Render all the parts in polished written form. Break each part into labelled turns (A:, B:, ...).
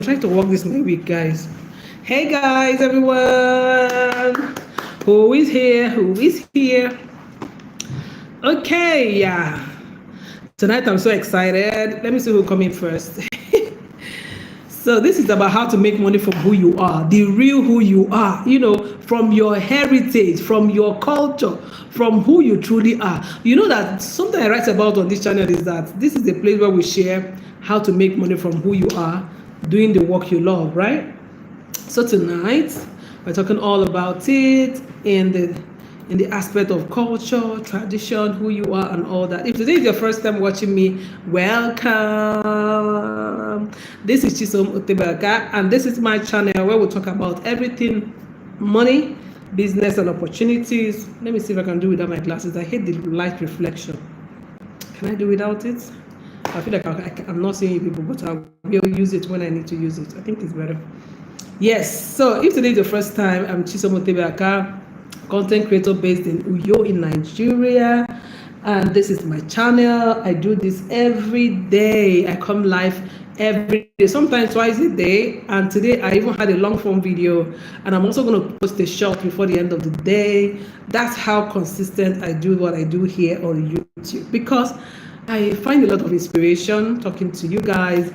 A: trying to work this my week, guys. Hey guys, everyone. Who is here? Who is here? Okay, yeah. Tonight I'm so excited. Let me see who come in first. So this is about how to make money from who you are, the real who you are, from your heritage, from your culture, from who you truly are. You know that something I write about on this channel is that this is a place where we share how to make money from who you are, doing the work you love, right? So tonight we're talking all about it in the aspect of culture, tradition, who you are, and all that. If today is your first time watching me, welcome. This is chisomutibeakah, and this is my channel where we talk about everything money, business, and opportunities. Let me see if I can do without my glasses. I hate the light reflection. Can I do without it? I feel like I'm not seeing people, but I will use it when I need to use it. I think it's better. Yes, so if today is the first time, I'm chisomutibeakah, content creator based in Uyo in Nigeria, and this is my channel. I do this every day. I come live every day, sometimes twice a day, and today I even had a long form video, and I'm also going to post a short before the end of the day. That's how consistent I do what I do here on YouTube, because I find a lot of inspiration talking to you guys,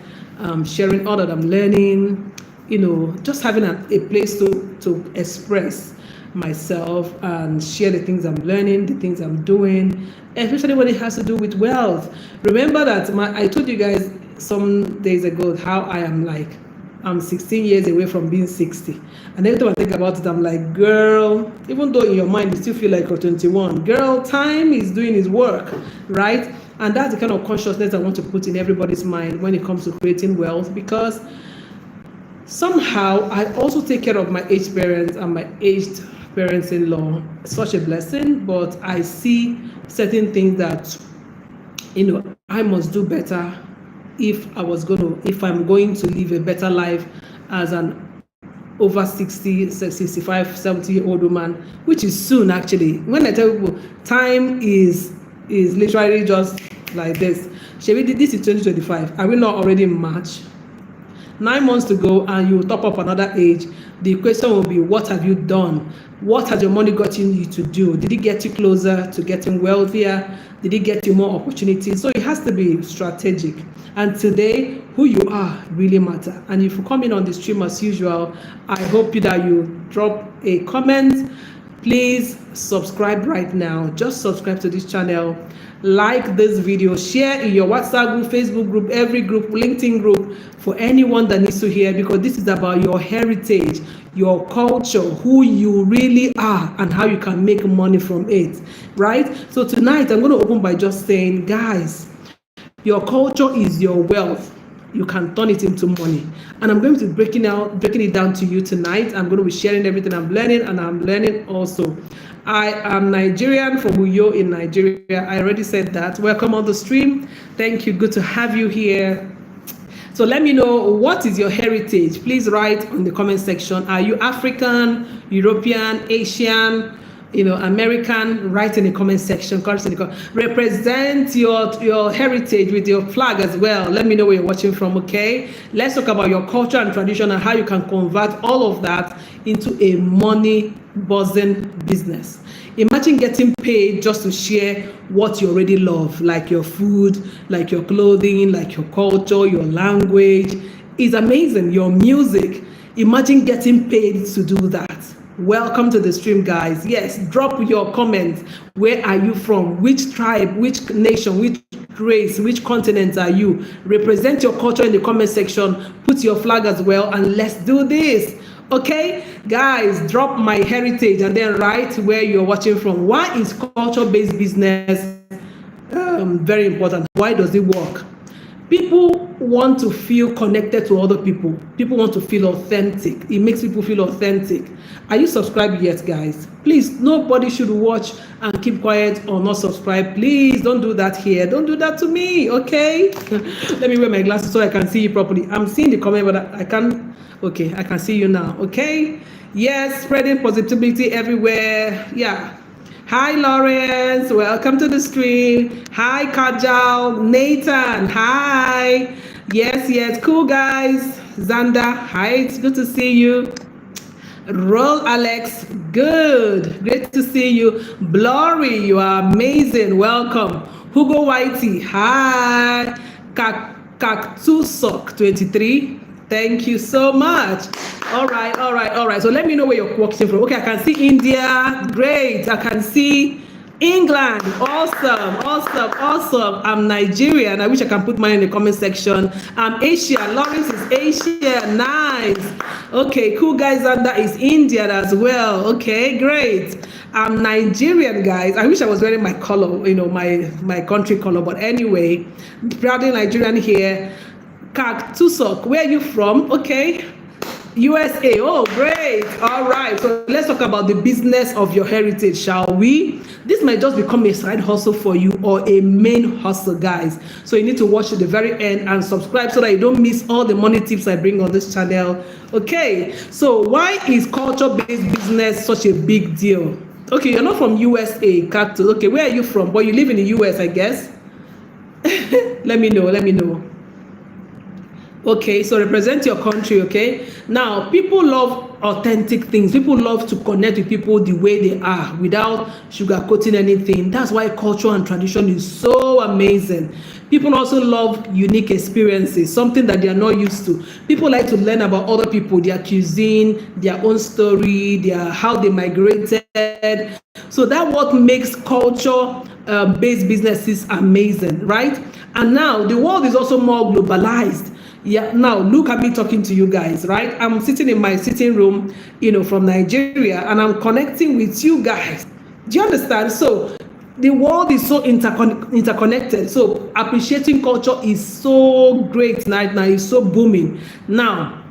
A: sharing all that I'm learning, just having a place to express myself and share the things I'm learning, the things I'm doing, especially when it has to do with wealth. Remember that I told you guys some days ago how I'm 16 years away from being 60. And every time I think about it, I'm like, girl, even though in your mind you still feel like you're 21, girl, time is doing its work, right? And that's the kind of consciousness I want to put in everybody's mind when it comes to creating wealth, because somehow I also take care of my aged parents and my aged parents-in-law. Such a blessing, but I see certain things that I must do better if I'm going to live a better life as an over 60, 65, 70-year-old woman, which is soon. Actually, when I tell people time is literally just like this. This is 2025. Are we not already in March? 9 months to go, and you top up another age. The question will be, what have you done? What has your money gotten you to do? Did it get you closer to getting wealthier? Did it get you more opportunities? So it has to be strategic. And today, who you are really matter. And if you come in on the stream as usual, I hope that you drop a comment. Please subscribe right now. Just subscribe to this channel. Like this video, share in your WhatsApp group, Facebook group, every group, LinkedIn group, for anyone that needs to hear, because this is about your heritage, your culture, who you really are, and how you can make money from it, right? So tonight I'm going to open by just saying, guys, your culture is your wealth. You can turn it into money, and I'm going to be breaking it down to you tonight. I'm going to be sharing everything I'm learning, and I'm learning also. I am Nigerian, from Uyo in Nigeria. I already said that. Welcome on the stream. Thank you. Good to have you here. So let me know, what is your heritage? Please write on the comment section. Are you African, European, Asian, American? Write in the comment section. Represent your heritage with your flag as well. Let me know where you're watching from, okay? Let's talk about your culture and tradition and how you can convert all of that into a money buzzing business. Imagine getting paid just to share what you already love, like your food, like your clothing, like your culture, your language. It's amazing. Your music. Imagine getting paid to do that. Welcome to the stream, guys. Yes, drop your comments. Where are you from? Which tribe, which nation, which race, which continent are you? Represent your culture in the comment section. Put your flag as well, and let's do this. Okay, guys, drop my heritage and then write where you're watching from. Why is culture-based business very important? Why does it work? People want to feel connected to other people. People want to feel authentic. It makes people feel authentic. Are you subscribed yet, guys? Please, nobody should watch and keep quiet or not subscribe. Please don't do that here. Don't do that to me, okay? Let me wear my glasses so I can see you properly. I'm seeing the comment, but I can't. Okay, I can see you now, okay? Yes, spreading positivity everywhere. Yeah. Hi, Lawrence. Welcome to the stream. Hi, Kajal. Nathan. Hi. Yes. Cool, guys. Xander, hi, it's good to see you. Roll Alex, good. Great to see you. Blurry, you are amazing. Welcome. Hugo Whitey, hi. Cactusok 23. Thank you so much. All right, all right, all right. So let me know where you're watching from. Okay, I can see India. Great. I can see England. Awesome, awesome, awesome. I'm Nigerian. I wish I can put mine in the comment section. I'm Asia. Lawrence is Asia. Nice. Okay, cool guys. Zanda is Indian as well. Okay, great. I'm Nigerian, guys. I wish I was wearing my color, my country color. But anyway, proudly Nigerian here. Cactusok, where are you from? Okay. USA. Oh, great. All right. So let's talk about the business of your heritage, shall we? This might just become a side hustle for you or a main hustle, guys. So you need to watch to the very end and subscribe so that you don't miss all the money tips I bring on this channel. Okay. So why is culture-based business such a big deal? Okay, you're not from USA, Cactus. Okay, where are you from? But you live in the US, I guess. Let me know. Let me know. Okay, so represent your country, okay? Now, people love authentic things. People love to connect with people the way they are without sugarcoating anything. That's why culture and tradition is so amazing. People also love unique experiences, something that they are not used to. People like to learn about other people, their cuisine, their own story, how they migrated. So that's what makes culture-based businesses amazing, right? And now the world is also more globalized. Yeah, now look at me talking to you guys, right? I'm sitting in my sitting room, from Nigeria, and I'm connecting with you guys. Do you understand? So the world is so interconnected. So appreciating culture is so great right now. It's so booming. Now,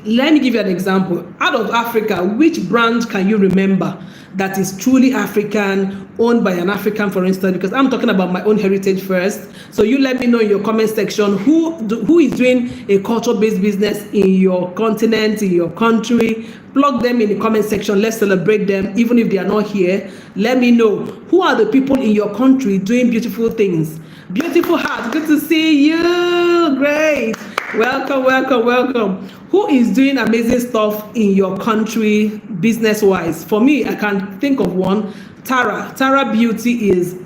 A: let me give you an example. Out of Africa, which brand can you remember that is truly African, owned by an African, for instance? Because I'm talking about my own heritage first. So you let me know in your comment section who is doing a culture-based business in your continent, in your country. Plug them in the comment section. Let's celebrate them, even if they are not here. Let me know who are the people in your country doing beautiful things. Beautiful heart, good to see you. Great. Welcome, welcome, welcome. Who is doing amazing stuff in your country business-wise? For me, I can think of one. Tara Beauty is,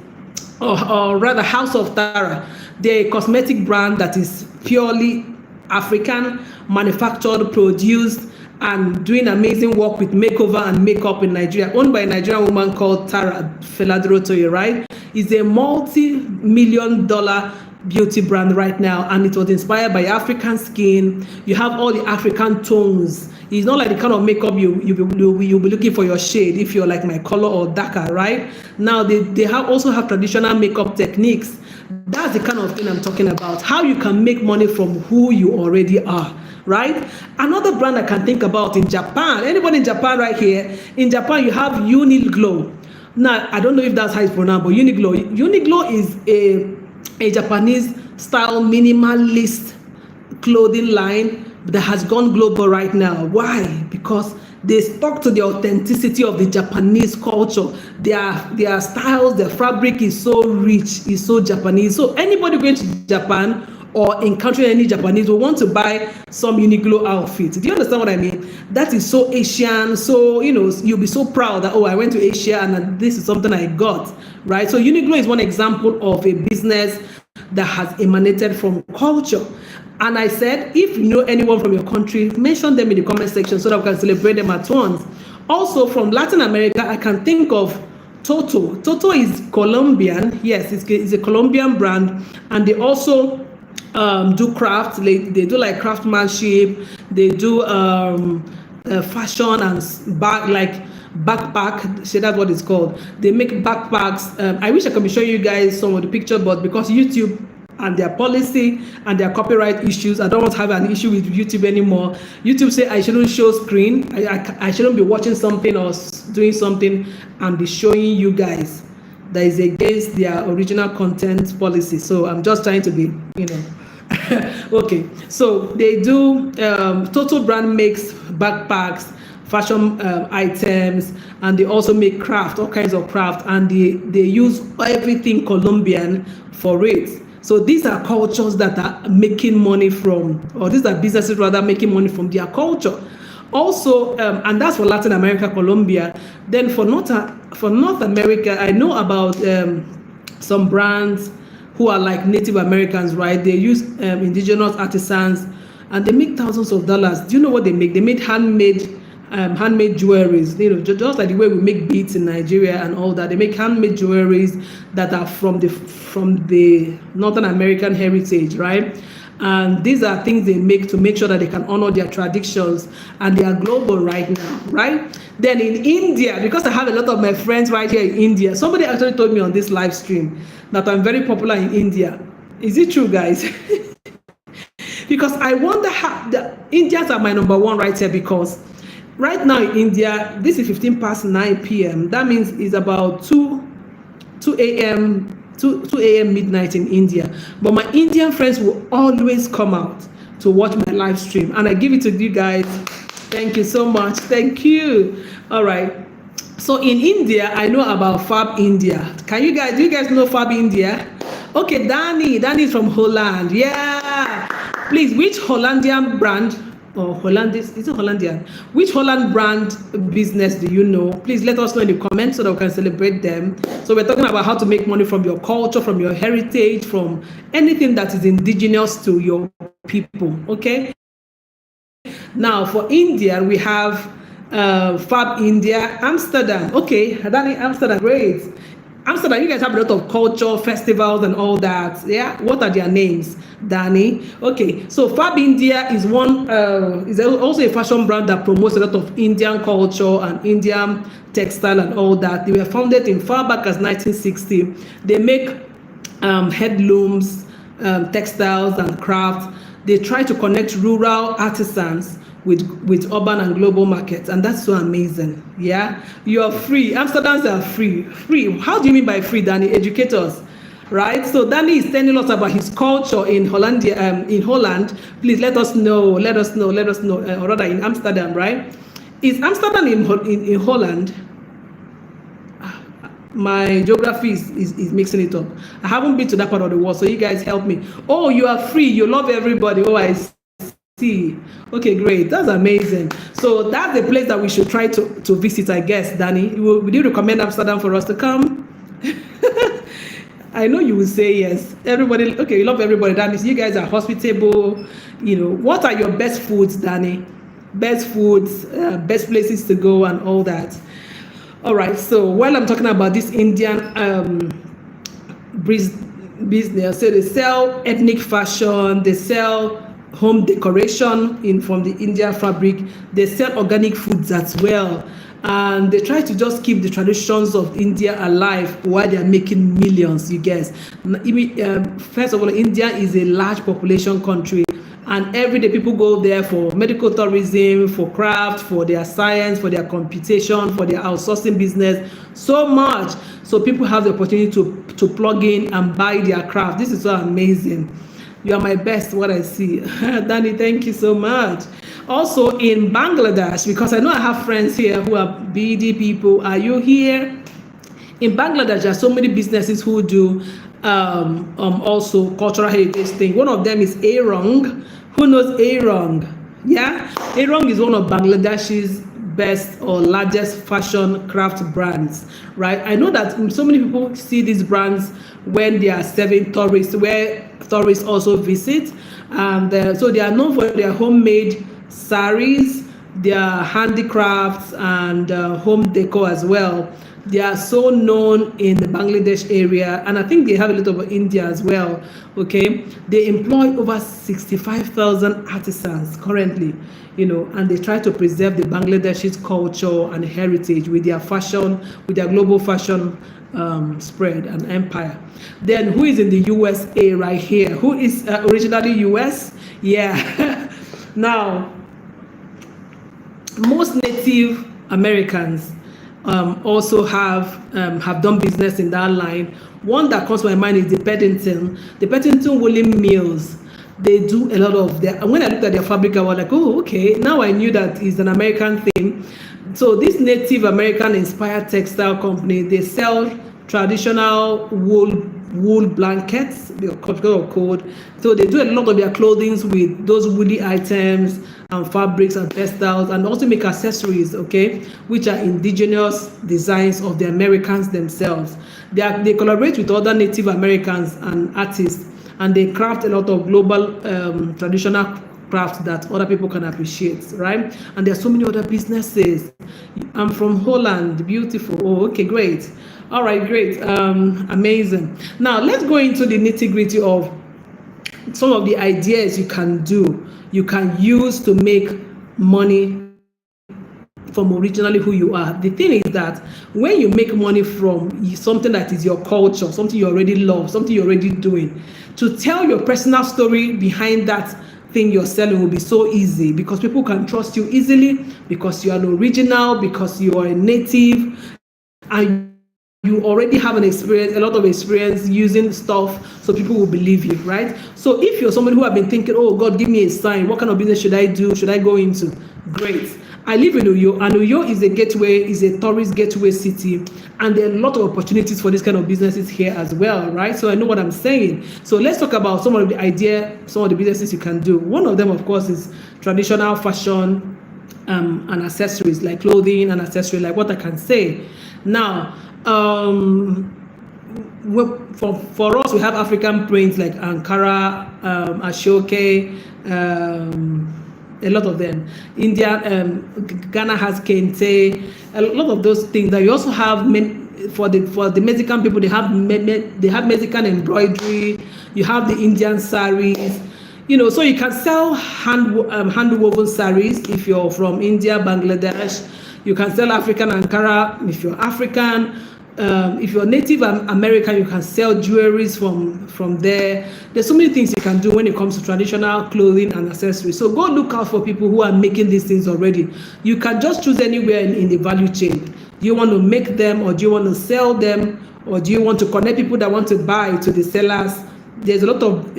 A: or rather House of Tara, the cosmetic brand that is purely African, manufactured, produced, and doing amazing work with makeover and makeup in Nigeria, owned by a Nigerian woman called Tara Feladurotoye, right? It's a multi-million-dollar beauty brand right now, and it was inspired by African skin. You have all the African tones. It's not like the kind of makeup you'll be looking for your shade if you're like my color or darker, right? Now they also have traditional makeup techniques. That's the kind of thing I'm talking about. How you can make money from who you already are, right? Another brand I can think about in Japan. Anybody in Japan right here? In Japan, you have Uniqlo. Now, I don't know if that's how it's pronounced, but Uniqlo is a Japanese style minimalist clothing line that has gone global right now. Why? Because they stuck to the authenticity of the Japanese culture. Their styles, their fabric is so rich, is so Japanese. So anybody going to Japan or encountering any Japanese will want to buy some Uniqlo outfit. Do you understand what I mean? That is so Asian. So, you'll be so proud that, I went to Asia and this is something I got, right? So Uniqlo is one example of a business that has emanated from culture. And I said, if you know anyone from your country, mention them in the comment section so that we can celebrate them at once. Also from Latin America, I can think of Toto. Toto is Colombian. Yes, it's a Colombian brand. And they also do craft. They do like craftsmanship. They do fashion and backpack. So that's what it's called. They make backpacks. I wish I could be showing you guys some of the picture, but because YouTube and their policy and their copyright issues, I don't want to have an issue with YouTube anymore. YouTube say I shouldn't show screen. I shouldn't be watching something or doing something and be showing you guys that is against their original content policy. So I'm just trying to be, okay. So they do, Total brand makes backpacks, fashion items, and they also make craft, all kinds of craft, and they use everything Colombian for it. So these are cultures that are making money from, or these are businesses rather making money from their culture. Also, and that's for Latin America, Colombia. Then for North America, I know about some brands who are like Native Americans, right? They use indigenous artisans, and they make thousands of dollars. Do you know what they make? They make handmade jewelries, just like the way we make beads in Nigeria and all that. They make handmade jewelries that are from the Northern American heritage, right? And these are things they make to make sure that they can honor their traditions, and they are global right now, right? Then in India, because I have a lot of my friends right here in India, somebody actually told me on this live stream that I'm very popular in India. Is it true, guys? Because I wonder how the Indians are my number one right here, because right now in India, this is 15 past 9 p.m. That means it's about 2 a.m. 2 a.m. midnight in India. But my Indian friends will always come out to watch my live stream, and I give it to you guys. Thank you so much. Thank you. All right. So in India, I know about Fab India. Do you guys know Fab India? Okay, Danny is from Holland. Yeah. Please, which Hollandian brand or Hollandis, is it Hollandian? Which Holland brand business do you know? Please let us know in the comments so that we can celebrate them. So we're talking about how to make money from your culture, from your heritage, from anything that is indigenous to your people, okay? Now for India, we have Fab India, Amsterdam. Okay, Danny, Amsterdam, great. Amsterdam, you guys have a lot of culture, festivals and all that. Yeah, what are their names, Danny? Okay, so Fab India is is also a fashion brand that promotes a lot of Indian culture and Indian textile and all that. They were founded in far back as 1960. They make headlooms, textiles and crafts. They try to connect rural artisans with urban and global markets, and that's so amazing. Yeah, you're free. Amsterdams are free. How do you mean by free, Danny? Educate us, right? So Danny is telling us about his culture in Holland. Please let us know, or rather in Amsterdam, right? Is Amsterdam in Holland? My geography is mixing it up. I haven't been to that part of the world, so you guys help me. Oh, you are free. You love everybody. Oh, I see. Okay, great. That's amazing. So that's the place that we should try to visit, I guess, Danny. Would you recommend Amsterdam for us to come? I know you will say yes. Everybody, okay, you love everybody. That means you guys are hospitable. What are your best foods, Danny? Best foods, best places to go and all that. All right, so while I'm talking about this Indian business, so they sell ethnic fashion, they sell home decoration from the Indian fabric, they sell organic foods as well, and they try to just keep the traditions of India alive while they are making millions, you guess. First of all, India is a large population country, and every day people go there for medical tourism, for craft, for their science, for their computation, for their outsourcing business, so much. So people have the opportunity to plug in and buy their craft. This is so amazing. You are my best, what I see. Danny, thank you so much. Also in Bangladesh, because I know I have friends here who are BD people. Are you here? In Bangladesh, there are so many businesses who do also cultural heritage thing. One of them is Arong. Who knows Arong? Yeah, Arong is one of Bangladesh's best or largest fashion craft brands, right? I know that so many people see these brands when they are serving tourists, where tourists also visit, and so they are known for their homemade saris, their handicrafts, and home decor as well. They are so known in the Bangladesh area, and I think they have a little of India as well. Okay, they employ over 65,000 artisans currently, and they try to preserve the Bangladesh's culture and heritage with their fashion, with their global fashion spread and empire. Then who is in the USA right here? Who is originally US? Yeah. Now, most Native Americans also have done business in that line. One that comes to my mind is the Peddington Woolen Mills. They do a lot of their, and when I looked at their fabric, I was like, oh, okay, now I knew that it's an American thing. So this Native American inspired textile company, they sell traditional wool wool blankets because of cold. So they do a lot of their clothing with those woody items and fabrics and textiles, and also make accessories, okay, which are indigenous designs of the Americans themselves. They collaborate with other Native Americans and artists, and they craft a lot of global traditional crafts that other people can appreciate, right? And there are so many other businesses. I'm from Holland, beautiful. Oh, okay, great. All right, great, amazing. Now let's go into the nitty-gritty of some of the ideas you can use to make money from originally who you are. The thing is that when you make money from something that is your culture, something you already love, something you're already doing, to tell your personal story behind that thing you're selling will be so easy, because people can trust you easily, because you are an original, because you are a native, and you already have a lot of experience using stuff, so people will believe you, right? So if you're somebody who have been thinking, oh God, give me a sign, what kind of business should I do, should I go into? Great. I live in Uyo, and Uyo is a tourist gateway city, and there are a lot of opportunities for this kind of businesses here as well, right? So I know what I'm saying. So let's talk about some of the businesses you can do. One of them, of course, is traditional fashion and accessories, like clothing and accessories, like what I can say. Now, for us, we have African prints like Ankara, Ashoke, a lot of them. India, Ghana has kente, a lot of those things. That you also have for the Mexican people, they have Mexican embroidery. You have the Indian saris. So you can sell hand woven saris if you're from India, Bangladesh. You can sell African Ankara if you're African. If you're Native American, you can sell jewelries from there. There's so many things you can do when it comes to traditional clothing and accessories. So go look out for people who are making these things already. You can just choose anywhere in the value chain. Do you want to make them, or do you want to sell them, or do you want to connect people that want to buy to the sellers? There's a lot of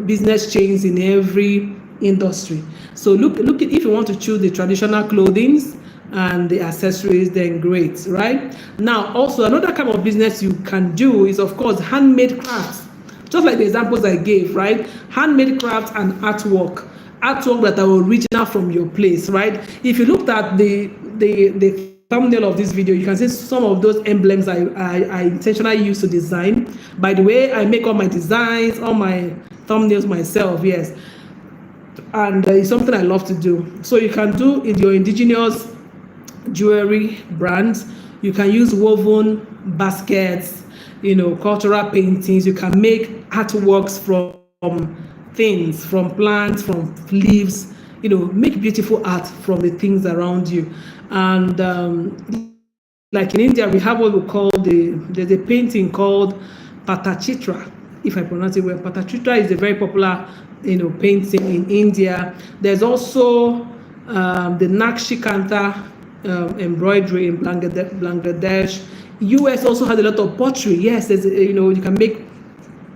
A: business chains in every industry. So look at, if you want to choose the traditional clothings and the accessories, then great, right? Now, also another kind of business you can do is, of course, handmade crafts. Just like the examples I gave, right? Handmade crafts and artwork that are original from your place, right? If you looked at the thumbnail of this video, you can see some of those emblems I intentionally use to design. By the way, I make all my designs, all my thumbnails myself, yes. And it's something I love to do. So you can do in your indigenous jewelry brands. You can use woven baskets, cultural paintings. You can make artworks from things, from plants, from leaves. Make beautiful art from the things around you. And like in India, we have what we call there's a painting called Patachitra, if I pronounce it well. Patachitra is a very popular painting in India. There's also the Nakshi Kanta embroidery in Bangladesh. US also has a lot of pottery. Yes, there's, you can make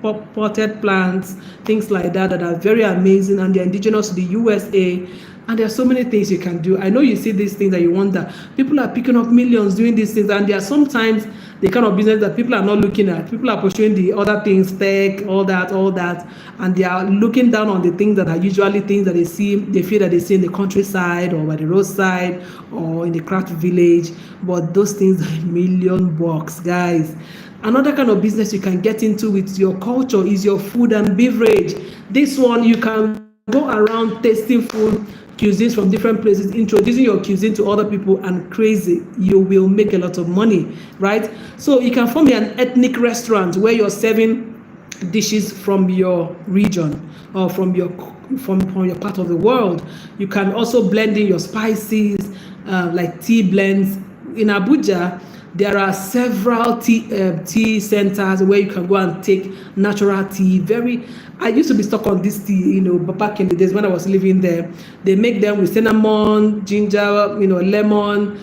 A: potted plants, things like that are very amazing, and they're indigenous to the USA. And there are so many things you can do. I know you see these things that you wonder. People are picking up millions doing these things, and there are sometimes the kind of business that people are not looking at. People are pursuing the other things, tech, all that, and they are looking down on the things that are usually things that they feel that they see in the countryside or by the roadside or in the craft village. But those things are $1,000,000, guys. Another kind of business you can get into with your culture is your food and beverage. This one, you can go around tasting food, cuisines from different places, introducing your cuisine to other people, and crazy, you will make a lot of money, right? So you can form an ethnic restaurant where you're serving dishes from your region or from your part of the world. You can also blend in your spices, like tea blends. In Abuja, there are several tea centers where you can go and take natural tea. I used to be stuck on this tea, back in the days when I was living there. They make them with cinnamon, ginger, lemon,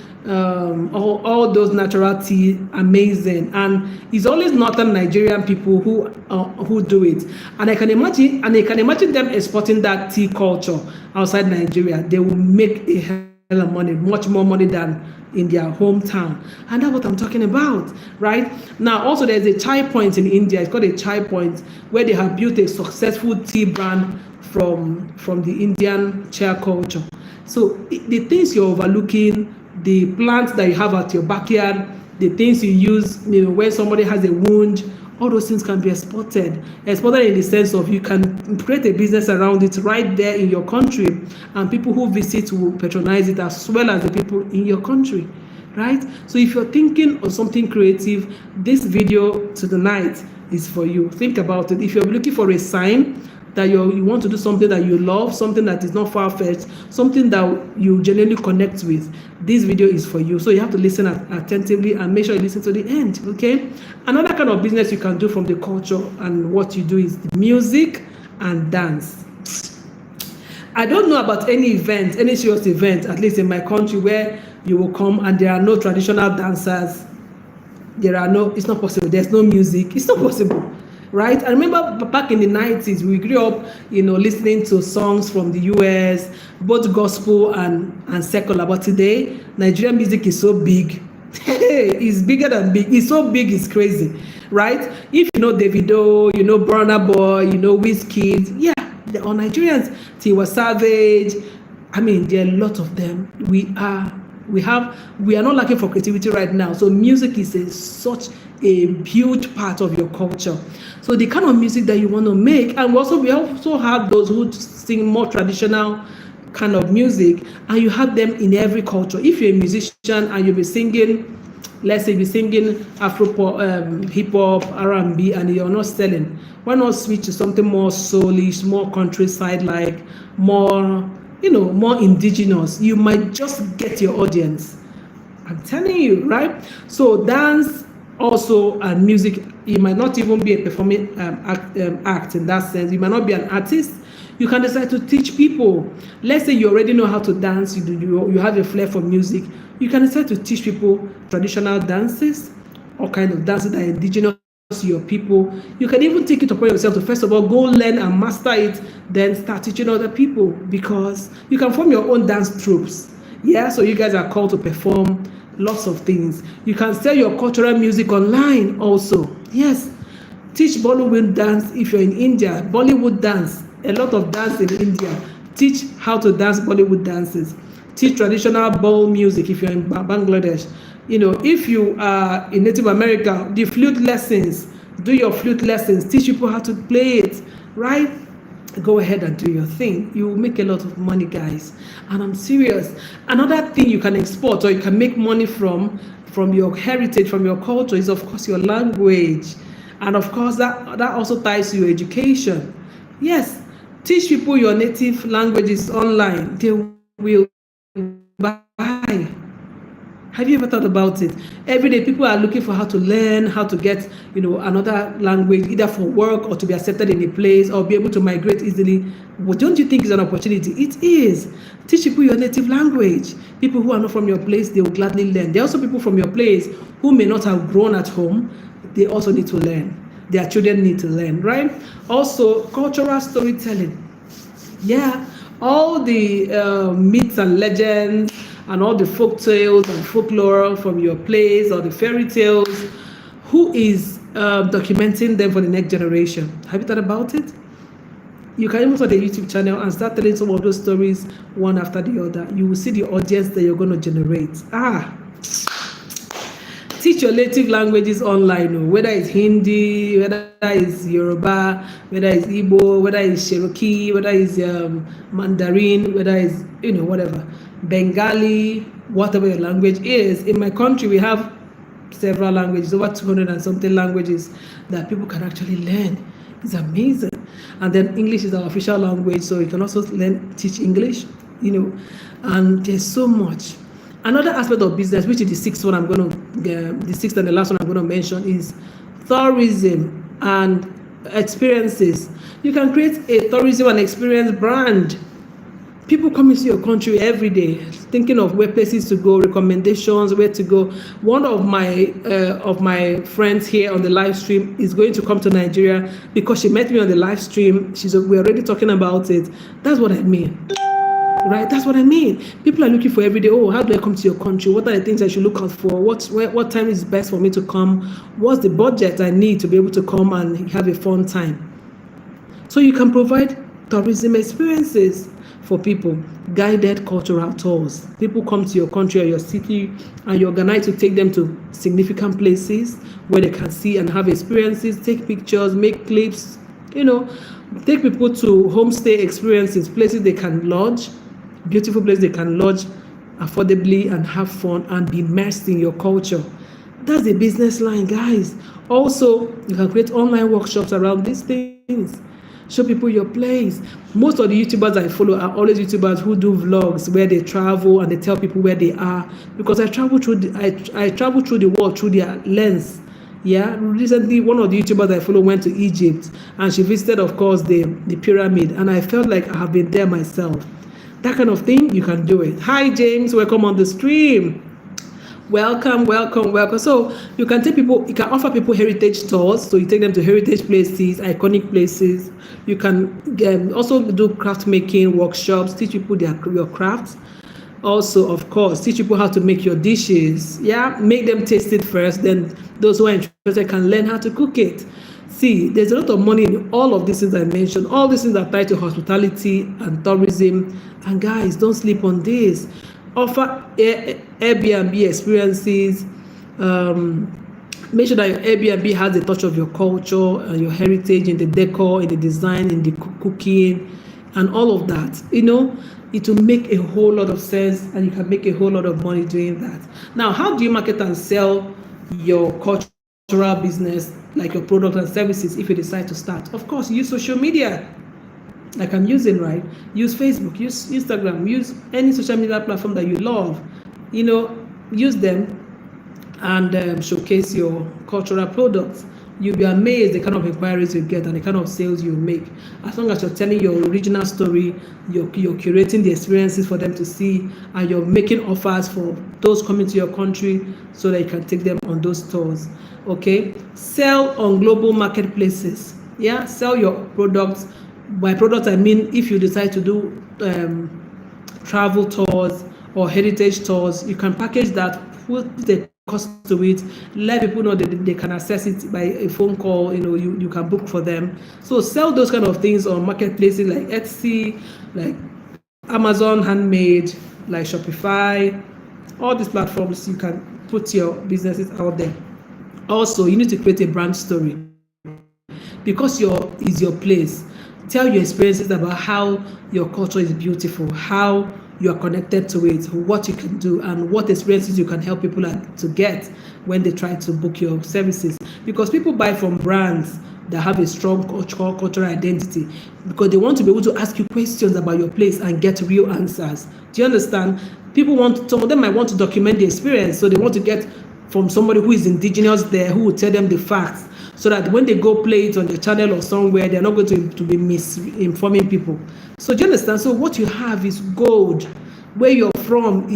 A: all those natural tea, amazing. And it's always northern Nigerian people who do it. And I can imagine them exporting that tea culture outside Nigeria. They will make a hell of money, much more money than in their hometown. And that's what I'm talking about, right? Now, also there's a chai point in India. It's called a chai point, where they have built a successful tea brand from the Indian chai culture. So the things you're overlooking, the plants that you have at your backyard, the things you use, when somebody has a wound, all those things can be exported in the sense of you can create a business around it right there in your country, and people who visit will patronize it, as well as the people in your country, right? So if you're thinking of something creative, this video tonight is for you. Think about it. If you're looking for a sign that you want to do something that you love, something that is not far-fetched, something that you genuinely connect with, this video is for you. So you have to listen attentively and make sure you listen to the end, okay? Another kind of business you can do from the culture and what you do is music and dance. I don't know about any event, any serious event, at least in my country, where you will come and there are no traditional dancers. It's not possible. There's no music. It's not possible. Right? I remember back in the 90s, we grew up, listening to songs from the US, both gospel and secular. But today, Nigerian music is so big. It's bigger than big. It's so big, it's crazy. Right? If you know Davido, Burna Boy, Wizkid, yeah, they're all Nigerians. Tiwa Savage. I mean, there are a lot of them. We are not lacking for creativity right now. So music is such a huge part of your culture. So the kind of music that you want to make, and we also have those who sing more traditional kind of music, and you have them in every culture. If you're a musician and you'll be singing, let's say you're singing Afro, hip hop, R&B, and you're not selling, why not switch to something more soulish, more countryside, like more indigenous? You might just get your audience. I'm telling you, right? So dance also and music, you might not even be a performing act in that sense. You might not be an artist. You can decide to teach people. Let's say you already know how to dance, you have a flair for music. You can decide to teach people traditional dances, all kind of dances that are indigenous to your people. You can even take it upon yourself to first of all go learn and master it, then start teaching other people, because you can form your own dance troupes. Yeah, so you guys are called to perform lots of things. You can sell your cultural music online also. Yes, teach Bollywood dance if you're in India. Bollywood dance, a lot of dance in India. Teach how to dance Bollywood dances. Teach traditional ball music if you're in Bangladesh. If you are in Native America, the flute lessons, do your flute lessons. Teach people how to play it, right? Go ahead and do your thing. You will make a lot of money, guys, and I'm serious. Another thing you can export or you can make money from your heritage, from your culture, is of course your language, and of course that also ties to your education. Yes, teach people your native languages online. They will buy. Have you ever thought about it? Every day people are looking for how to learn, how to get, another language, either for work or to be accepted in a place or be able to migrate easily. Well, don't you think it's an opportunity? It is. Teach people your native language. People who are not from your place, they will gladly learn. There are also people from your place who may not have grown at home. They also need to learn. Their children need to learn, right? Also, cultural storytelling. Yeah, all the myths and legends and all the folk tales and folklore from your place, or the fairy tales, who is documenting them for the next generation? Have you thought about it? You can even start a YouTube channel and start telling some of those stories one after the other. You will see the audience that you're going to generate. Teach your native languages online, whether it's Hindi, whether it's Yoruba, whether it's Igbo, whether it's Cherokee, whether it's Mandarin, whether it's, whatever. Bengali, whatever your language is. In my country, we have several languages, over 200 and something languages that people can actually learn. It's amazing. And then English is our official language, so you can also teach English, and there's so much. Another aspect of business, which is the sixth and the last one I'm going to mention, is tourism and experiences. You can create a tourism and experience brand. People come into your country every day thinking of where places to go, recommendations, where to go. One of my friends here on the live stream is going to come to Nigeria because she met me on the live stream. We're already talking about it. That's what I mean. right? That's what I mean. People are looking for every day. Oh, how do I come to your country? What are the things I should look out for? What time is best for me to come? What's the budget I need to be able to come and have a fun time? So you can provide tourism experiences for people, guided cultural tours. People come to your country or your city and you organize to take them to significant places where they can see and have experiences, take pictures, make clips, take people to homestay experiences, places they can lodge, beautiful places they can lodge affordably and have fun and be immersed in your culture. That's the business line, guys. Also, you can create online workshops around these things. Show people your place. Most of the YouTubers I follow are always YouTubers who do vlogs where they travel and they tell people where they are, because I travel through the world through their lens. Yeah, recently one of the YouTubers I follow went to Egypt and she visited, of course, the pyramid, and I felt like I have been there myself. That kind of thing, you can do it. Hi James, welcome on the stream. Welcome. So you can offer people heritage tours. So you take them to heritage places, iconic places. You can also do craft making workshops, teach people your crafts. Also, of course, teach people how to make your dishes. Yeah, make them taste it first. Then those who are interested can learn how to cook it. See, there's a lot of money in all of these things I mentioned. All these things are tied to hospitality and tourism. And guys, don't sleep on this. Offer Airbnb experiences. Make sure that your Airbnb has a touch of your culture and your heritage in the decor, in the design, in the cooking, and all of that. It will make a whole lot of sense, and you can make a whole lot of money doing that. Now, how do you market and sell your cultural business, like your product and services, if you decide to start? Of course, use social media. Like I'm using, right? Use Facebook, use Instagram, use any social media platform that you love. Use them and showcase your cultural products. You'll be amazed the kind of inquiries you get and the kind of sales you make. As long as you're telling your original story, you're curating the experiences for them to see, and you're making offers for those coming to your country so that you can take them on those tours. Okay? Sell on global marketplaces. Yeah? Sell your products. By products, I mean if you decide to do travel tours or heritage tours, you can package that, put the cost to it, let people know that they can access it by a phone call. You can book for them. So sell those kind of things on marketplaces like Etsy, like Amazon Handmade, like Shopify. All these platforms, you can put your businesses out there. Also, you need to create a brand story, because is your place. Tell your experiences about how your culture is beautiful, how you are connected to it, what you can do, and what experiences you can help people to get when they try to book your services. Because people buy from brands that have a strong cultural identity, because they want to be able to ask you questions about your place and get real answers. Do you understand? Some of them might want to document the experience, so they want to get from somebody who is indigenous there, who will tell them the facts, so that when they go play it on the channel or somewhere, they're not going to be misinforming people. So do you understand? So what you have is gold. Where you're from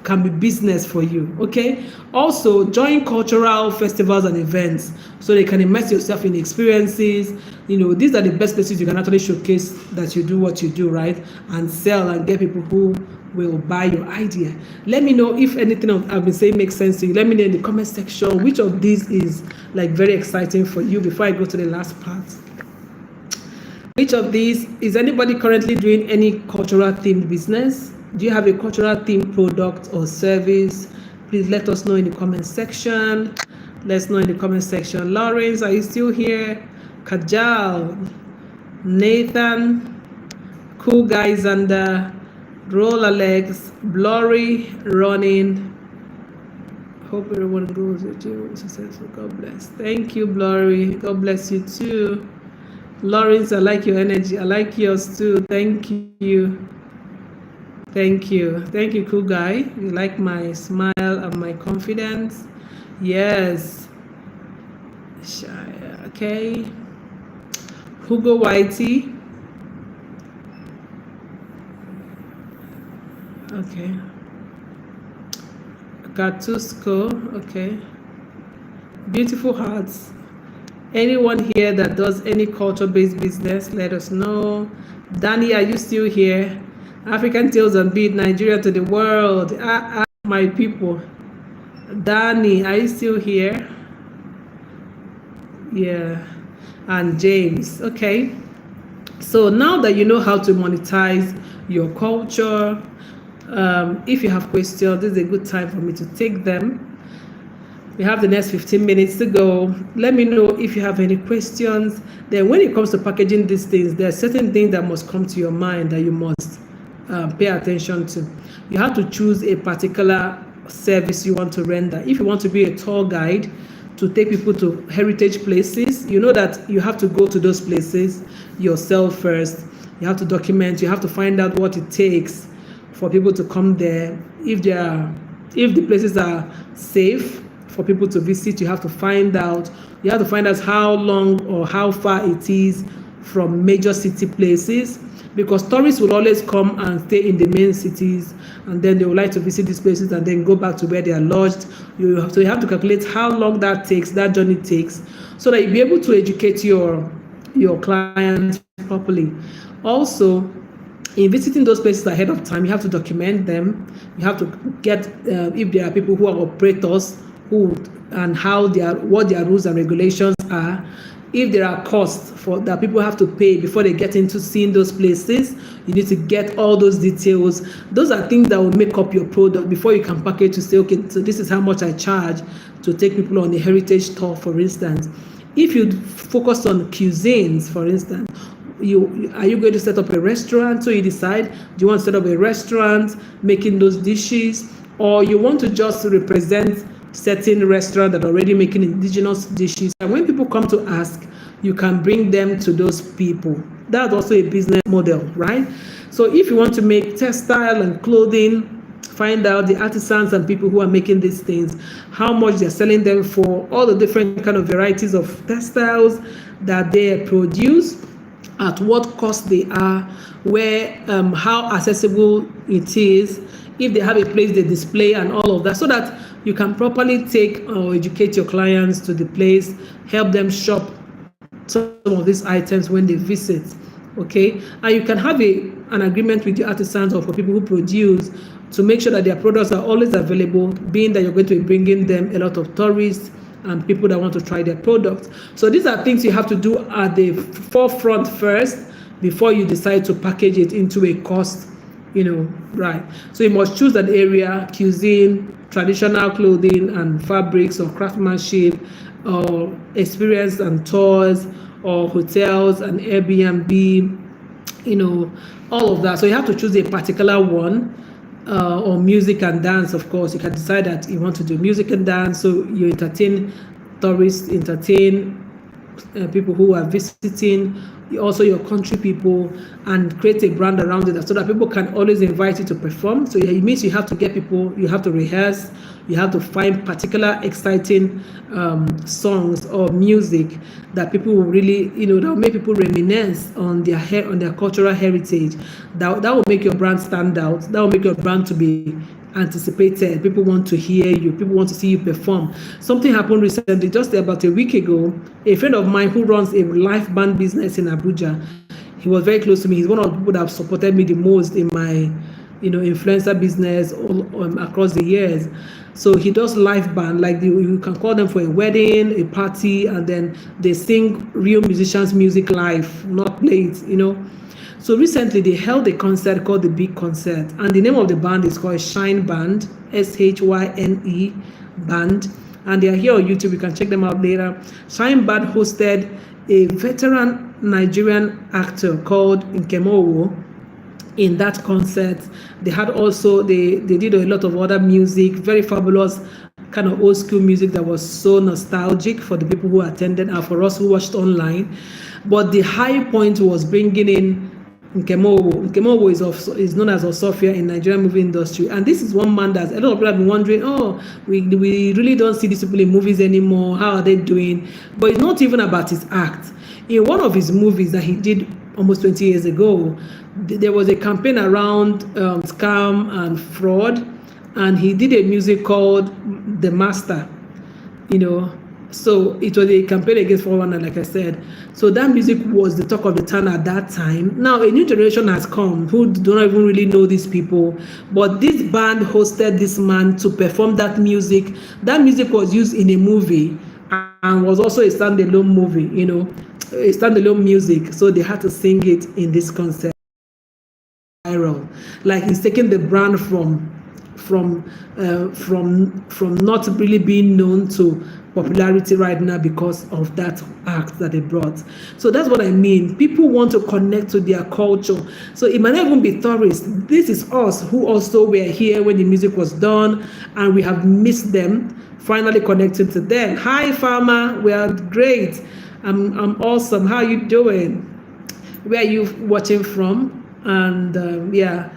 A: can be business for you. Okay. Also, join cultural festivals and events so they can immerse yourself in experiences. These are the best places you can actually showcase that you do what you do, right? And sell and get people who will buy your idea. Let me know if anything I've been saying makes sense to you. Let me know in the comment section which of these is very exciting for you before I go to the last part. Which of these is anybody currently doing any cultural themed business? Do you have a cultural themed product or service? Please let us know in the comment section. Let's know in the comment section. Lawrence, are you still here? Kajal, Nathan, Cool Guys under Roller Legs, Blurry, Running. Hope everyone goes with you successful. God bless. Thank you, Blurry. God bless you too. Lawrence, I like your energy. I like yours too. Thank you. Thank you, cool guy. You like my smile and my confidence? Yes. Okay. Hugo Whitey. Okay. Gatusko. Okay. Beautiful Hearts. Anyone here that does any culture-based business, let us know. Danny, are you still here? African Tales on Beat, Nigeria to the world. My people. Danny, are you still here? Yeah. And James. Okay. So now that you know how to monetize your culture, if you have questions, this is a good time for me to take them. We have the next 15 minutes to go. Let me know if you have any questions. Then when it comes to packaging these things, there are certain things that must come to your mind that you must pay attention to. You have to choose a particular service you want to render. If you want to be a tour guide to take people to heritage places, you know that you have to go to those places yourself first. You have to document, you have to find out what it takes for people to come there. If the places are safe for people to visit, you have to find out how long or how far it is from major city places, because tourists will always come and stay in the main cities, and then they would like to visit these places and then go back to where they are lodged. You have to calculate how long that journey takes, so that you'll be able to educate your clients properly. Also, in visiting those places ahead of time, you have to document them. You have to get if there are people who are operators and what their rules and regulations are. If there are costs that people have to pay before they get into seeing those places, you need to get all those details. Those are things that will make up your product before you can package to say, okay, so this is how much I charge to take people on a heritage tour, for instance. If you focus on cuisines, for instance, are you going to set up a restaurant? So you decide, do you want to set up a restaurant making those dishes, or you want to just represent certain restaurant that are already making indigenous dishes? And when people come to ask, you can bring them to those people. That's also a business model, right? So if you want to make textile and clothing, find out the artisans and people who are making these things, how much they're selling them for, all the different kind of varieties of textiles that they produce, at what cost they are, where how accessible it is, if they have a place they display, and all of that, so that you can properly take or educate your clients to the place, help them shop some of these items when they visit. Okay, and you can have an agreement with the artisans or for people who produce to make sure that their products are always available, being that you're going to be bringing them a lot of tourists and people that want to try their products. So these are things you have to do at the forefront first before you decide to package it into a cost, right? So you must choose an area: cuisine, traditional clothing and fabrics, or craftsmanship, or experience and tours, or hotels and Airbnb, all of that. So you have to choose a particular one. Or music and dance, of course. You can decide that you want to do music and dance, so you entertain tourists, entertain people who are visiting, also your country people, and create a brand around it so that people can always invite you to perform. So it means you have to get people, you have to rehearse, you have to find particular exciting songs or music that people will really, that will make people reminisce on their cultural heritage. That will make your brand stand out. That will make your brand to be anticipated. People want to hear you. People want to see you perform. Something happened recently, just about a week ago. A friend of mine who runs a live band business in Abuja, he was very close to me. He's one of the people that have supported me the most in my influencer business across the years. So he does live band, like you can call them for a wedding, a party, and then they sing real musicians' music live, not play it, So recently they held a concert called the Big Concert, and the name of the band is called Shine Band, SHYNE Band, and they are here on YouTube. You can check them out later. Shine Band hosted a veteran Nigerian actor called Nkemowo in that concert. They did a lot of other music, very fabulous kind of old school music that was so nostalgic for the people who attended and for us who watched online. But the high point was bringing in Nkemowo. Nkemowo is known as Osofia in Nigerian movie industry, and this is one man that a lot of people have been wondering, we really don't see these people in movies anymore. How are they doing? But it's not even about his act. In one of his movies that he did almost 20 years ago, there was a campaign around scam and fraud, and he did a music called The Master, So it was a campaign against 419, like I said. So that music was the talk of the town at that time. Now a new generation has come who don't even really know these people, but this band hosted this man to perform that music. That music was used in a movie and was also a standalone movie, a standalone music. So they had to sing it in this concert. Viral, like he's taking the brand from not really being known to popularity right now because of that act that they brought. So that's what I mean. People want to connect to their culture. So it might not even be tourists. This is us who also were here when the music was done, and we have missed them. Finally connecting to them. Hi, Farmer. We are great. I'm awesome. How are you doing? Where are you watching from? And yeah,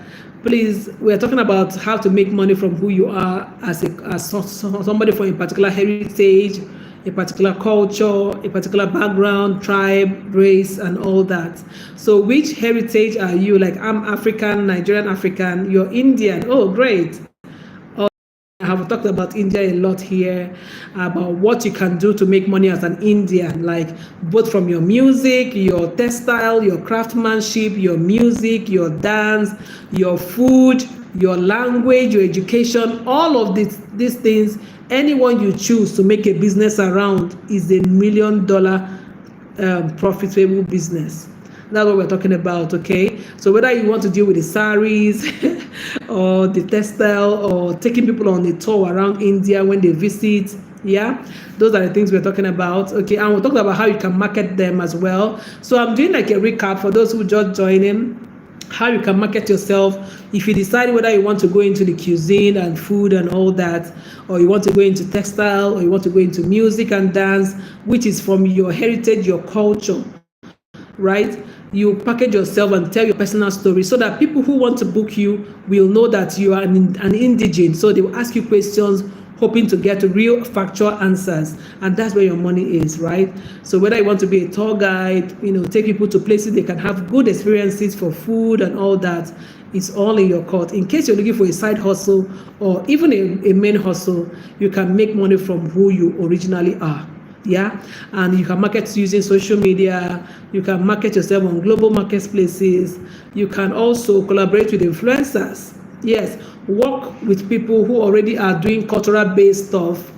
A: please, we're talking about how to make money from who you are as somebody from a particular heritage, a particular culture, a particular background, tribe, race, and all that. So which heritage are you? Like, I'm African, Nigerian African, you're Indian. Oh, great. I have talked about India a lot here, about what you can do to make money as an Indian, like both from your music, your textile, your craftsmanship, your music, your dance, your food, your language, your education, all of these things. Anyone you choose to make a business around is a $1 million profitable business. That's what we're talking about, okay? So whether you want to deal with the saris or the textile or taking people on a tour around India when they visit, yeah, those are the things we're talking about, okay? And we'll talk about how you can market them as well. So I'm doing like a recap for those who just joined in, how you can market yourself if you decide whether you want to go into the cuisine and food and all that, or you want to go into textile, or you want to go into music and dance, which is from your heritage, your culture, right? You package yourself and tell your personal story so that people who want to book you will know that you are an indigene. So they will ask you questions hoping to get real factual answers, and that's where your money is, right? So whether you want to be a tour guide, take people to places they can have good experiences for food and all that, it's all in your court. In case you're looking for a side hustle or even a main hustle, you can make money from who you originally are. Yeah, and you can market using social media. You can market yourself on global marketplaces. You can also collaborate with influencers. Yes, work with people who already are doing cultural based stuff,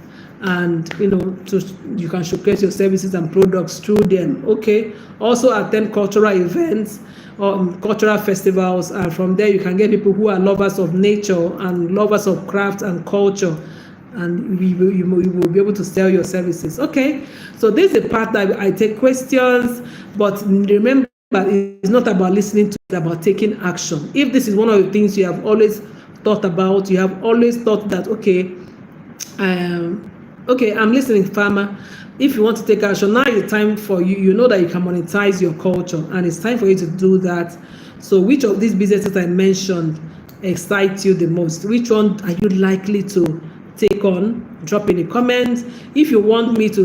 A: and you can showcase your services and products through them. Okay, also attend cultural events or cultural festivals, and from there you can get people who are lovers of nature and lovers of craft and culture, and you will be able to sell your services. Okay, so this is the part that I take questions, but remember, it's not about listening to, it's about taking action. If this is one of the things you have always thought about, you have always thought that, okay, I'm listening, Farmer. If you want to take action, now is the time for you. You know that you can monetize your culture, and it's time for you to do that. So which of these businesses I mentioned excites you the most? Which one are you likely to take on? Drop in the comments. If you want me to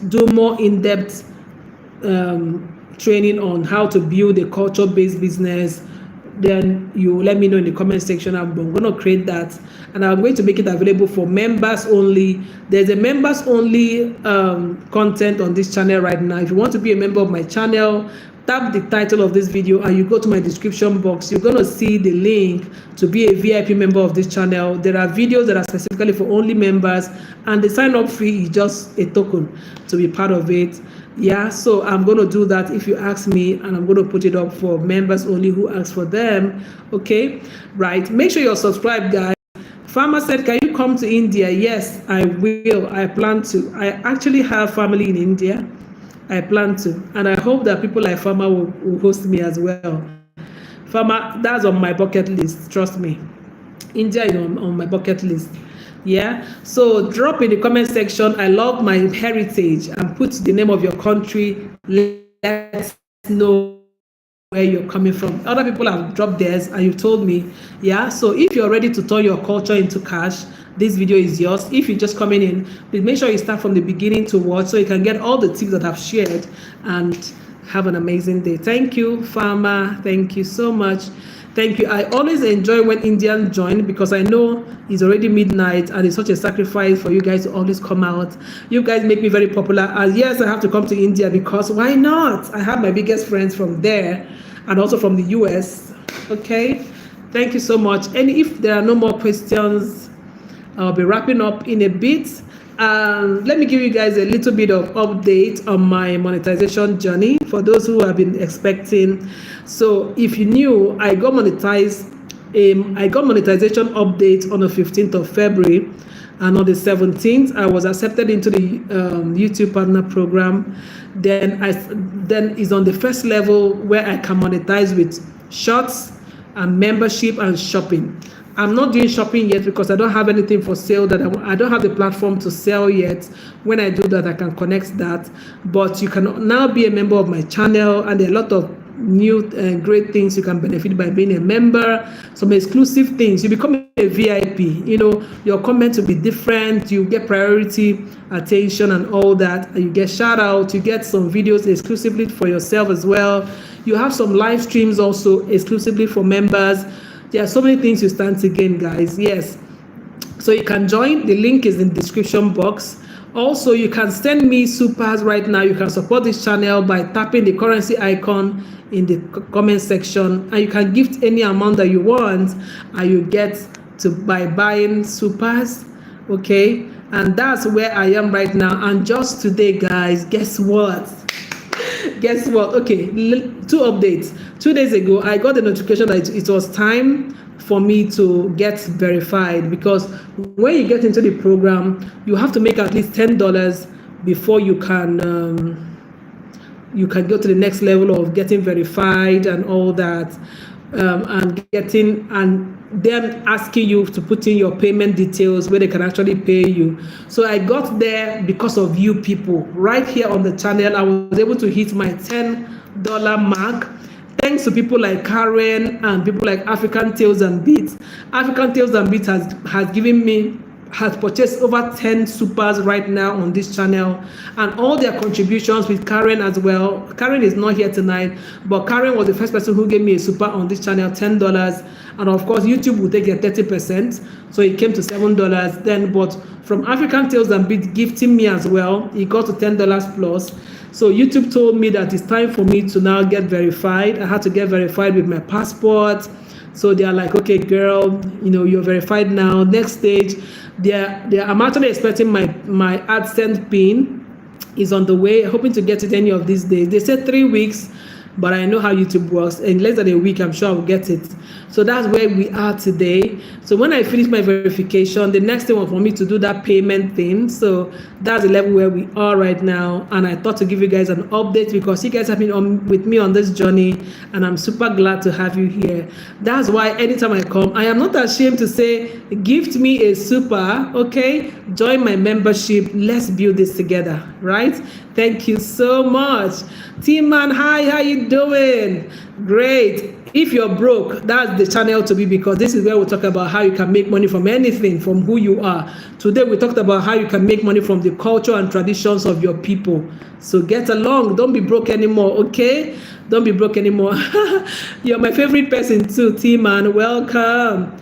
A: do more in-depth training on how to build a culture-based business, then you let me know in the comment section. I'm going to create that, and I'm going to make it available for members only. There's a members only content on this channel right now. If you want to be a member of my channel, tap the title of this video and you go to my description box. You're going to see the link to be a VIP member of this channel. There are videos that are specifically for only members, and the sign up fee is just a token to be part of it. Yeah, so I'm going to do that if you ask me, and I'm going to put it up for members only who ask for them. Okay, right, make sure you're subscribed, guys. Farmer said, can you come to India? Yes, I will. I plan to. I actually have family in India. I plan to, and I hope that people like Farmer will host me as well. Farmer, that's on my bucket list, trust me. India is on my bucket list. Yeah, so drop in the comment section, I love my heritage, and put the name of your country. Let's know where you're coming from. Other people have dropped theirs and you told me. Yeah, so if you're ready to turn your culture into cash, this video is yours. If you're just coming in, please make sure you start from the beginning to watch so you can get all the tips that I've shared, and have an amazing day. Thank you, Farmer. Thank you so much. Thank you. I always enjoy when Indians join because I know it's already midnight and it's such a sacrifice for you guys to always come out. You guys make me very popular. And yes, I have to come to India because why not? I have my biggest friends from there and also from the US. Okay. Thank you so much. And if there are no more questions, I'll be wrapping up in a bit. Let me give you guys a little bit of update on my monetization journey for those who have been expecting. So if you knew, I got monetization update on the 15th of February, and on the 17th I was accepted into the YouTube partner program. Then is on the first level where I can monetize with shorts and membership and shopping. I'm not doing shopping yet because I don't have anything for sale that I don't have the platform to sell yet. When I do that, I can connect that. But you can now be a member of my channel, and there are a lot of new great things you can benefit by being a member. Some exclusive things. You become a VIP. You know, your comments will be different. You get priority attention and all that. And you get shout out. You get some videos exclusively for yourself as well. You have some live streams also exclusively for members. There are so many things you stand to gain, guys. Yes. So you can join. The link is in the description box. Also, you can send me supers right now. You can support this channel by tapping the currency icon in the comment section. And you can gift any amount that you want. And you get to by buying supers. Okay. And that's where I am right now. And just today, guys, guess what? Guess what? Okay, two updates. 2 days ago, I got the notification that it was time for me to get verified, because when you get into the program, you have to make at least $10 before you can go to the next level of getting verified and all that, and them asking you to put in your payment details where they can actually pay you. So I got there because of you people. Right here on the channel, I was able to hit my $10 mark. Thanks to people like Karen and people like African Tales and Beats. African Tales and Beats has purchased over 10 supers right now on this channel, and all their contributions with Karen as well. Karen is not here tonight, but Karen was the first person who gave me a super on this channel, $10. And of course, YouTube will take a 30%, so it came to $7 then. But from African Tales and Beats gifting me as well, it got to $10 plus. So YouTube told me that it's time for me to now get verified. I had to get verified with my passport. So they are like, okay, girl, you know, you're verified now. Next stage, I'm actually expecting my AdSense pin is on the way, hoping to get it any of these days. They said 3 weeks, but I know how YouTube works. In less than a week, I'm sure I'll get it. So that's where we are today. So when I finish my verification, the next thing was for me to do that payment thing. So that's the level where we are right now. And I thought to give you guys an update because you guys have been on with me on this journey, and I'm super glad to have you here. That's why anytime I come, I am not ashamed to say, gift me a super, okay? Join my membership. Let's build this together, right? Thank you so much. Team Man, hi, how you doing? Great. If you're broke, that's the channel to be, because this is where we talk about how you can make money from anything, from who you are. Today we talked about how you can make money from the culture and traditions of your people. So get along. Don't be broke anymore, okay? Don't be broke anymore. You're my favorite person too, Team Man. Welcome.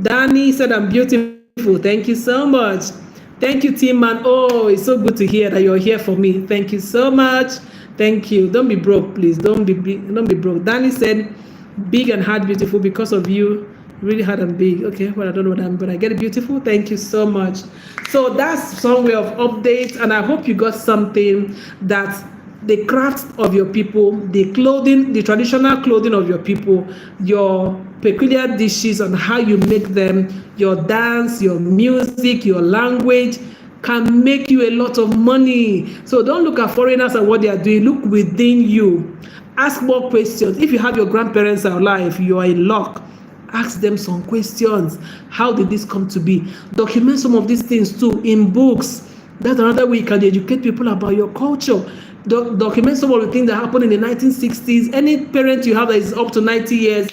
A: Danny said I'm beautiful. Thank you so much. Thank you, Team Man. Oh, it's so good to hear that you're here for me. Thank you so much. Thank you. Don't be broke, please. Don't be broke. Danny said, big and hard, beautiful because of you. Really hard and big. Okay, well, I don't know what I'm, but I get it, beautiful. Thank you so much. So that's some way of updates, and I hope you got something that the craft of your people, the clothing, the traditional clothing of your people, your peculiar dishes and how you make them, your dance, your music, your language can make you a lot of money. So don't look at foreigners and what they are doing. Look within you. Ask more questions. If you have your grandparents alive, you are in luck. Ask them some questions. How did this come to be? Document some of these things too in books. That's another way you can educate people about your culture. Document some of the things that happened in the 1960s. Any parent you have that is up to 90 years,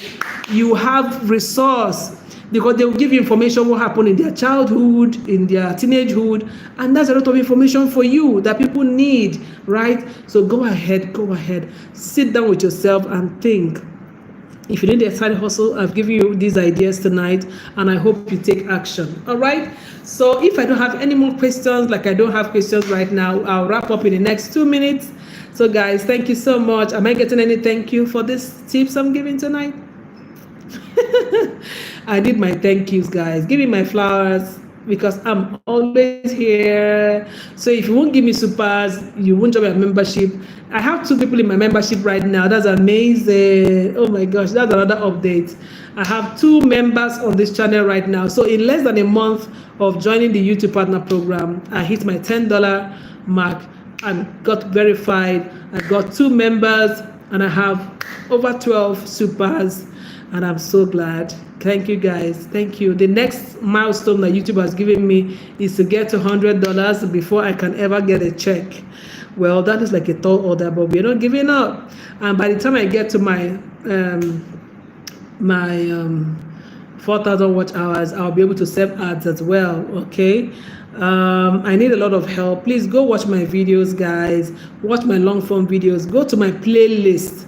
A: you have resource, because they will give you information what happened in their childhood, in their teenagehood, and that's a lot of information for you that people need, right? So go ahead, sit down with yourself and think, If you need a side hustle, I've given you these ideas tonight, and I hope you take action. All right. So if I don't have any more questions, like I don't have questions right now, I'll wrap up in the next 2 minutes. So guys, thank you so much. Am I getting any thank you for this tips I'm giving tonight? I did my thank yous, guys. Give me my flowers, because I'm always here. So if you won't give me supers, you won't join my membership. I have 2 people in my membership right now. That's amazing. Oh my gosh, that's another update. I have 2 members on this channel right now. So in less than a month of joining the YouTube Partner Program, I hit my $10 mark and got verified. I got 2 members, and I have over 12 supers, and I'm so glad. Thank you, guys. Thank you. The next milestone that YouTube has given me is to get to $100 before I can ever get a check. Well, that is like a tall order, but we're not giving up. And by the time I get to my 4,000 watch hours, I'll be able to serve ads as well. Okay. I need a lot of help. Please go watch my videos, guys. Watch my long form videos. Go to my playlist.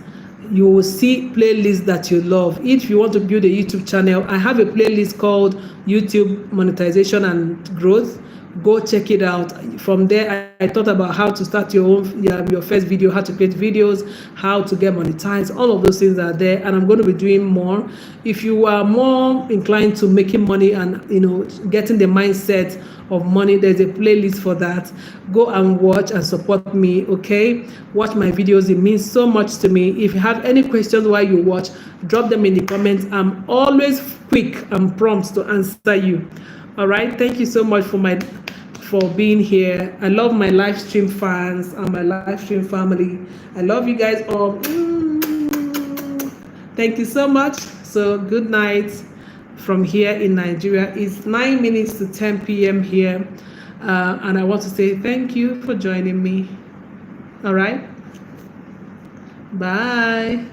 A: You will see playlists that you love. If you want to build a YouTube channel, I have a playlist called YouTube Monetization and Growth. Go check it out. From there, I thought about how to start your first video, how to create videos, how to get monetized. All of those things are there, and I'm going to be doing more. If you are more inclined to making money and getting the mindset of money, there's a playlist for that. Go and watch and support me. Okay, watch my videos. It means so much to me. If you have any questions while you watch, drop them in the comments. I'm always quick and prompt to answer you. All right, thank you so much for being here. I love my live stream fans and my live stream family. I love you guys all. Thank you so much. So good night from here in Nigeria. It's 9 minutes to 10 p.m. here, and I want to say thank you for joining me. All right, bye.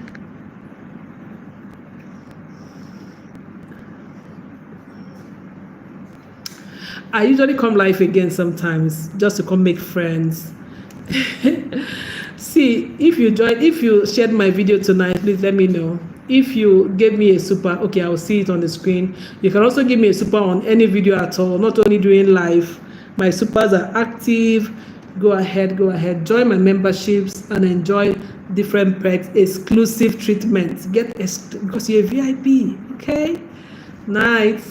A: I usually come live again sometimes just to come make friends. See, if you shared my video tonight, please let me know. If you gave me a super, okay, I'll see it on the screen. You can also give me a super on any video at all, not only doing live. My supers are active. Go ahead, join my memberships and enjoy different perks, exclusive treatments. Because you're a VIP, okay? Night.